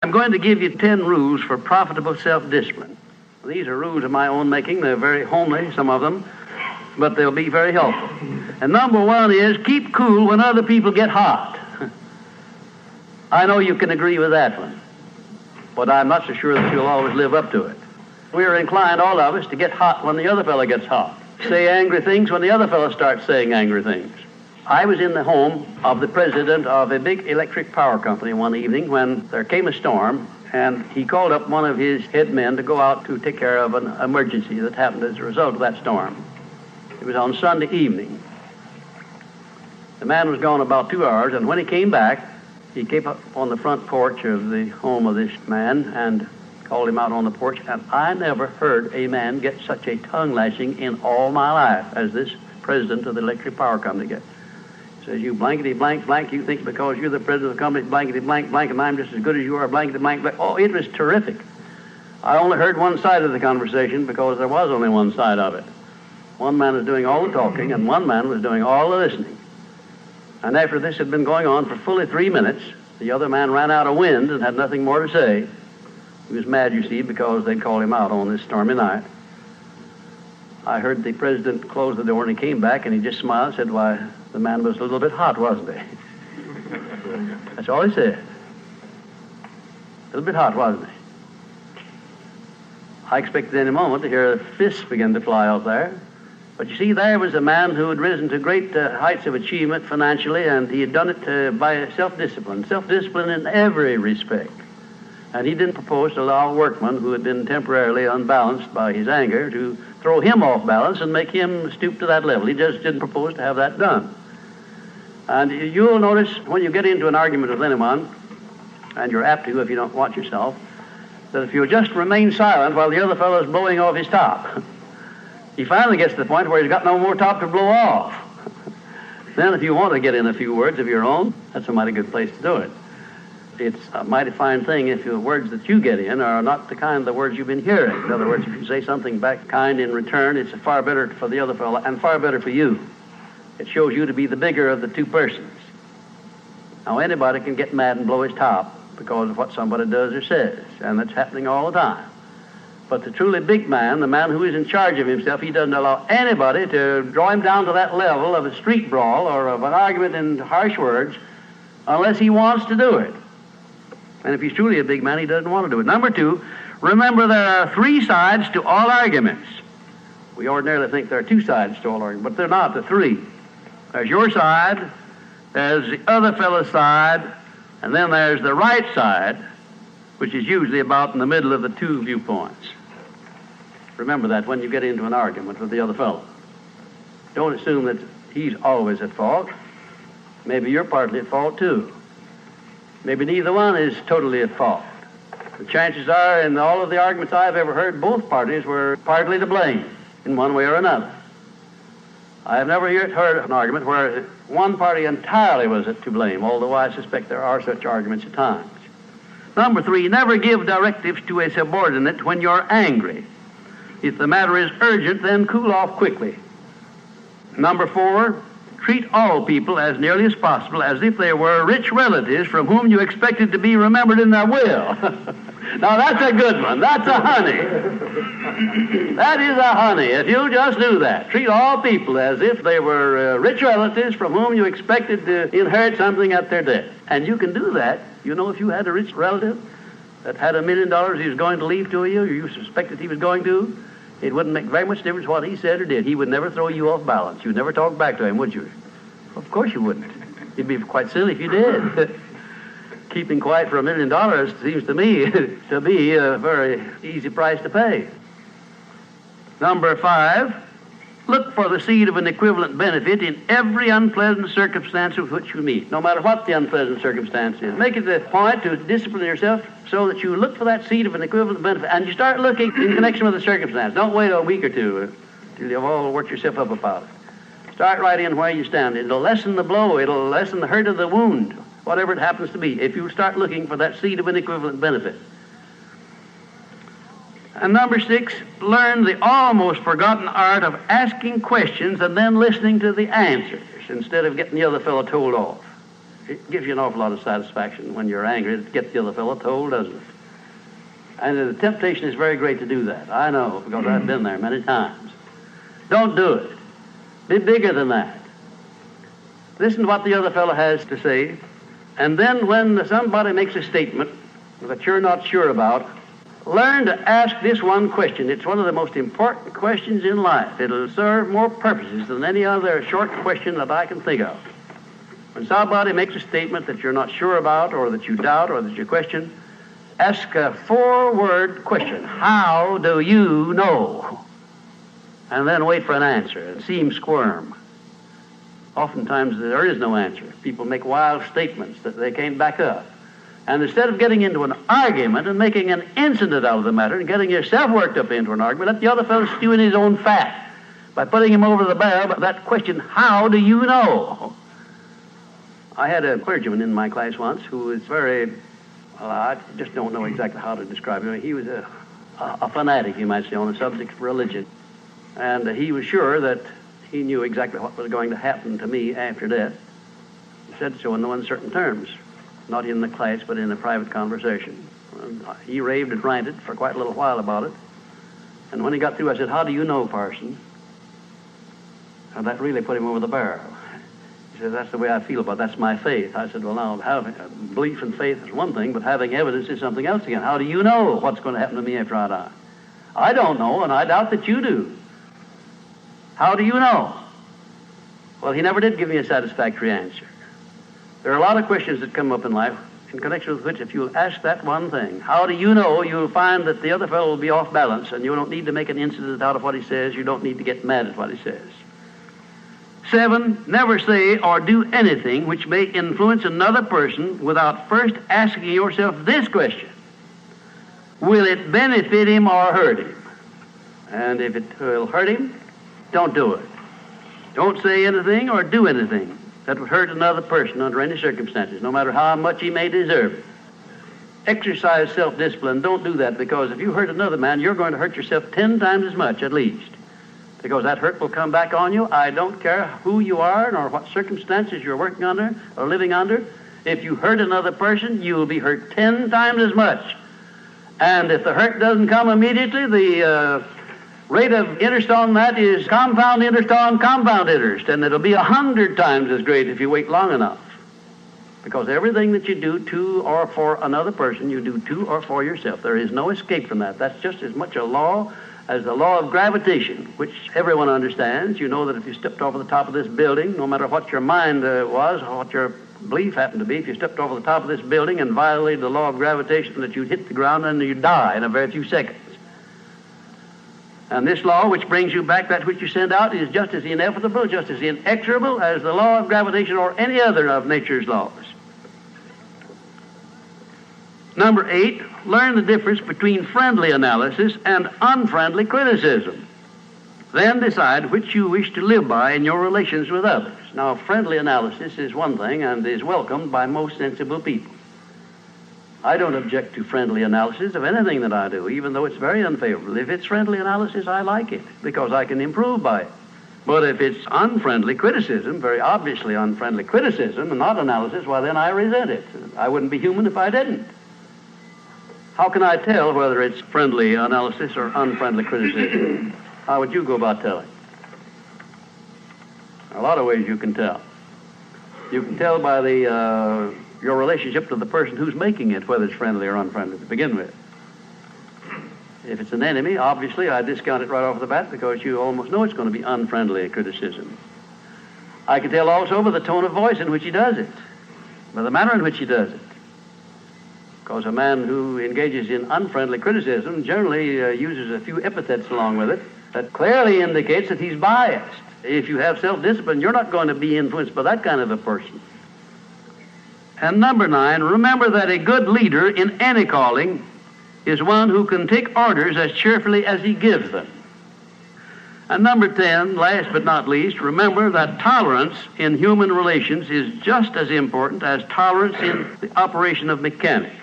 I'm going to give you 10 rules for profitable self-discipline. These are rules of my own making. They're very homely, some of them, but they'll be very helpful. And number one is keep cool when other people get hot. I know you can agree with that one, but I'm not so sure that you'll always live up to it. We're inclined, all of us, to get hot when the other fellow gets hot. Say angry things when the other fellow starts saying angry things. I was in the home of the president of a big electric power company one evening when there came a storm, and he called up one of his head men to go out to take care of an emergency that happened as a result of that storm. It was on Sunday evening. The man was gone about 2 hours, and when he came back, he came up on the front porch of the home of this man and called him out on the porch, and I never heard a man get such a tongue lashing in all my life as this president of the electric power company gets. Says, you blankety blank blank, you think because you're the president of the company, blankety blank blank, and I'm just as good as you are, blankety blank blank. Oh, it was terrific. I only heard one side of the conversation because there was only one side of it. One man was doing all the talking, and one man was doing all the listening. And after this had been going on for fully 3 minutes, the other man ran out of wind and had nothing more to say. He was mad, you see, because they'd called him out on this stormy night. I heard the president close the door, and he came back, and he just smiled and said, why, the man was a little bit hot, wasn't he? That's all he said. A little bit hot, wasn't he? I expected any moment to hear fists begin to fly out there. But you see, there was a man who had risen to great heights of achievement financially, and he had done it by self-discipline in every respect. And he didn't propose to allow a workman who had been temporarily unbalanced by his anger to throw him off balance and make him stoop to that level. He just didn't propose to have that done. And you'll notice when you get into an argument with anyone, and you're apt to if you don't watch yourself, that if you'll just remain silent while the other fellow is blowing off his top, he finally gets to the point where he's got no more top to blow off. Then if you want to get in a few words of your own, that's a mighty good place to do it. It's a mighty fine thing if the words that you get in are not the kind of the words you've been hearing. In other words, if you say something back kind in return, it's far better for the other fellow and far better for you. It shows you to be the bigger of the two persons. Now, anybody can get mad and blow his top because of what somebody does or says, and that's happening all the time. But the truly big man, the man who is in charge of himself, he doesn't allow anybody to draw him down to that level of a street brawl or of an argument in harsh words unless he wants to do it. And if he's truly a big man, he doesn't want to do it. Number two, remember there are 3 sides to all arguments. We ordinarily think there are 2 sides to all arguments, but they're not. They're 3. There's your side, there's the other fellow's side, and then there's the right side, which is usually about in the middle of the 2 viewpoints. Remember that when you get into an argument with the other fellow. Don't assume that he's always at fault. Maybe you're partly at fault too. Maybe neither one is totally at fault. The chances are, in all of the arguments I've ever heard, both parties were partly to blame in one way or another. I have never heard an argument where one party entirely was to blame, although I suspect there are such arguments at times. Number 3, never give directives to a subordinate when you're angry. If the matter is urgent, then cool off quickly. Number 4, treat all people as nearly as possible as if they were rich relatives from whom you expected to be remembered in their will. Now that's a good one. That's a honey. That is a honey. If you just do that, treat all people as if they were rich relatives from whom you expected to inherit something at their death. And you can do that. You know, if you had a rich relative that had $1 million he was going to leave to you, or you suspected he was going to, it wouldn't make very much difference what he said or did. He would never throw you off balance. You'd never talk back to him, would you? Of course you wouldn't. You'd be quite silly if you did. Keeping quiet for $1 million seems to me to be a very easy price to pay. Number 5, look for the seed of an equivalent benefit in every unpleasant circumstance with which you meet, no matter what the unpleasant circumstance is. Make it a point to discipline yourself so that you look for that seed of an equivalent benefit, and you start looking in connection with the circumstance. Don't wait a week or two till you've all worked yourself up about it. Start right in where you stand. It'll lessen the blow. It'll lessen the hurt of the wound, whatever it happens to be, if you start looking for that seed of an equivalent benefit. And number 6, learn the almost forgotten art of asking questions and then listening to the answers instead of getting the other fellow told off. It gives you an awful lot of satisfaction when you're angry to get the other fellow told, doesn't it? And the temptation is very great to do that. I know, because I've been there many times. Don't do it. Be bigger than that. Listen to what the other fellow has to say, and then when somebody makes a statement that you're not sure about, learn to ask this one question. It's one of the most important questions in life. It'll serve more purposes than any other short question that I can think of. When somebody makes a statement that you're not sure about, or that you doubt, or that you question, ask a 4-word question. How do you know? And then wait for an answer and see him squirm. Oftentimes there is no answer. People make wild statements that they can't back up. And instead of getting into an argument and making an incident out of the matter and getting yourself worked up into an argument, let the other fellow stew in his own fat by putting him over the barrel. But that question, how do you know? I had a clergyman in my class once who was very, well, I just don't know exactly how to describe him. He was a fanatic, you might say, on the subject of religion. And he was sure that he knew exactly what was going to happen to me after death. He said so in no uncertain terms, not in the class, but in a private conversation. And he raved and ranted for quite a little while about it. And when he got through, I said, how do you know, parson? And that really put him over the barrel. He said, that's the way I feel about it. That's my faith. I said, well, now, having belief and faith is one thing, but having evidence is something else again. How do you know what's going to happen to me after I die? I don't know, and I doubt that you do. How do you know? Well, he never did give me a satisfactory answer. There are a lot of questions that come up in life in connection with which, if you'll ask that one thing, how do you know, you'll find that the other fellow will be off balance, and you don't need to make an incident out of what he says. You don't need to get mad at what he says. 7, never say or do anything which may influence another person without first asking yourself this question: will it benefit him or hurt him? And if it will hurt him, don't do it. Don't say anything or do anything that would hurt another person under any circumstances, no matter how much he may deserve it. Exercise self-discipline. Don't do that, because if you hurt another man, you're going to hurt yourself 10 times as much at least, because that hurt will come back on you. I don't care who you are nor what circumstances you're working under or living under. If you hurt another person, you will be hurt 10 times as much. And if the hurt doesn't come immediately, the rate of interest on that is compound interest on compound interest, and it'll be 100 times as great if you wait long enough. Because everything that you do to or for another person, you do to or for yourself. There is no escape from that. That's just as much a law as the law of gravitation, which everyone understands. You know that if you stepped over the top of this building, no matter what your mind was or what your belief happened to be, if you stepped over the top of this building and violated the law of gravitation, that you'd hit the ground and you'd die in a very few seconds. And this law, which brings you back that which you send out, is just as inevitable, just as inexorable as the law of gravitation or any other of nature's laws. Number 8, learn the difference between friendly analysis and unfriendly criticism. Then decide which you wish to live by in your relations with others. Now, friendly analysis is one thing and is welcomed by most sensible people. I don't object to friendly analysis of anything that I do, even though it's very unfavorable. If it's friendly analysis, I like it, because I can improve by it. But if it's unfriendly criticism, very obviously unfriendly criticism, and not analysis, well, then I resent it. I wouldn't be human if I didn't. How can I tell whether it's friendly analysis or unfriendly criticism? How would you go about telling? A lot of ways you can tell. You can tell by your relationship to the person who's making it, whether it's friendly or unfriendly to begin with. If it's an enemy, obviously I discount it right off the bat, because you almost know it's going to be unfriendly criticism. I can tell also by the tone of voice in which he does it, by the manner in which he does it. Because a man who engages in unfriendly criticism generally uses a few epithets along with it that clearly indicates that he's biased. If you have self-discipline, you're not going to be influenced by that kind of a person. And number 9, remember that a good leader in any calling is one who can take orders as cheerfully as he gives them. And number 10, last but not least, remember that tolerance in human relations is just as important as tolerance in the operation of mechanics.